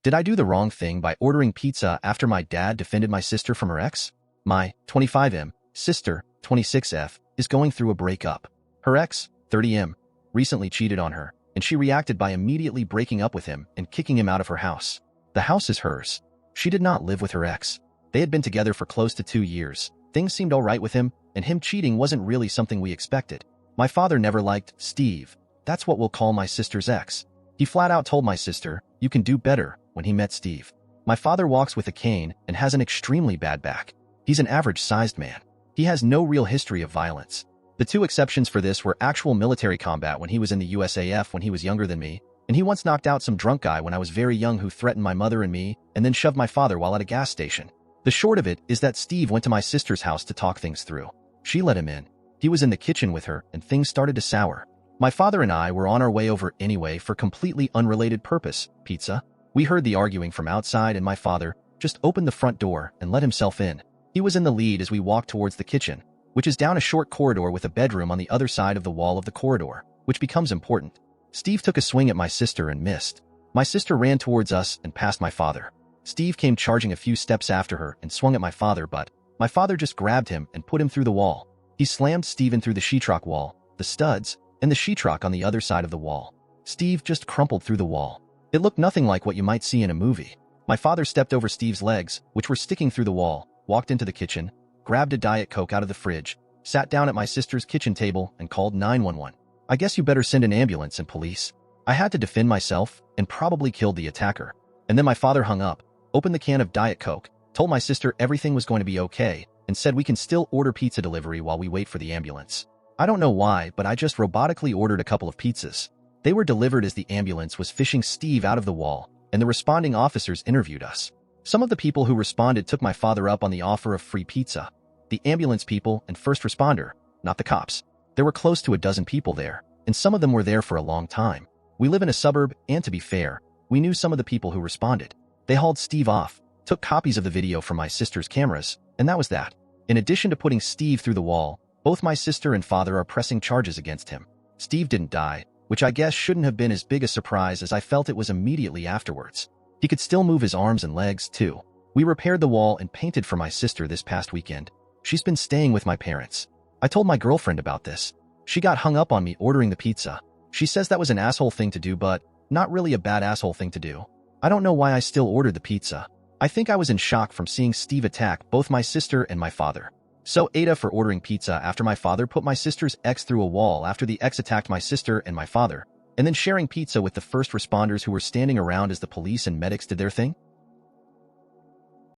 Did I do the wrong thing by ordering pizza after my dad defended my sister from her ex? My 25M sister, 26F, is going through a breakup. Her ex, 30M, recently cheated on her, and she reacted by immediately breaking up with him and kicking him out of her house. The house is hers. She did not live with her ex. They had been together for close to 2 years. Things seemed all right with him, and him cheating wasn't really something we expected. My father never liked Steve. That's what we'll call my sister's ex. He flat out told my sister, "You can do better," when he met Steve. My father walks with a cane and has an extremely bad back. He's an average-sized man. He has no real history of violence. The two exceptions for this were actual military combat when he was in the USAF when he was younger than me, and he once knocked out some drunk guy when I was very young who threatened my mother and me and then shoved my father while at a gas station. The short of it is that Steve went to my sister's house to talk things through. She let him in. He was in the kitchen with her and things started to sour. My father and I were on our way over anyway for completely unrelated purpose, pizza. We heard the arguing from outside and my father just opened the front door and let himself in. He was in the lead as we walked towards the kitchen, which is down a short corridor with a bedroom on the other side of the wall of the corridor, which becomes important. Steve took a swing at my sister and missed. My sister ran towards us and past my father. Steve came charging a few steps after her and swung at my father, but my father just grabbed him and put him through the wall. He slammed Steven through the sheetrock wall, the studs, and the sheetrock on the other side of the wall. Steve just crumpled through the wall. It looked nothing like what you might see in a movie. My father stepped over Steve's legs, which were sticking through the wall, walked into the kitchen, grabbed a Diet Coke out of the fridge, sat down at my sister's kitchen table, and called 911. I guess you better send an ambulance and police. I had to defend myself and probably killed the attacker. And then my father hung up, opened the can of Diet Coke, told my sister everything was going to be okay, and said we can still order pizza delivery while we wait for the ambulance. I don't know why, but I just robotically ordered a couple of pizzas. They were delivered as the ambulance was fishing Steve out of the wall, and the responding officers interviewed us. Some of the people who responded took my father up on the offer of free pizza. The ambulance people and first responder, not the cops. There were close to a dozen people there, and some of them were there for a long time. We live in a suburb, and to be fair, we knew some of the people who responded. They hauled Steve off, took copies of the video from my sister's cameras, and that was that. In addition to putting Steve through the wall, both my sister and father are pressing charges against him. Steve didn't die, which I guess shouldn't have been as big a surprise as I felt it was immediately afterwards. He could still move his arms and legs, too. We repaired the wall and painted for my sister this past weekend. She's been staying with my parents. I told my girlfriend about this. She got hung up on me ordering the pizza. She says that was an asshole thing to do, but not really a bad asshole thing to do. I don't know why I still ordered the pizza. I think I was in shock from seeing Steve attack both my sister and my father. So Ada for ordering pizza after my father put my sister's ex through a wall after the ex attacked my sister and my father, and then sharing pizza with the first responders who were standing around as the police and medics did their thing?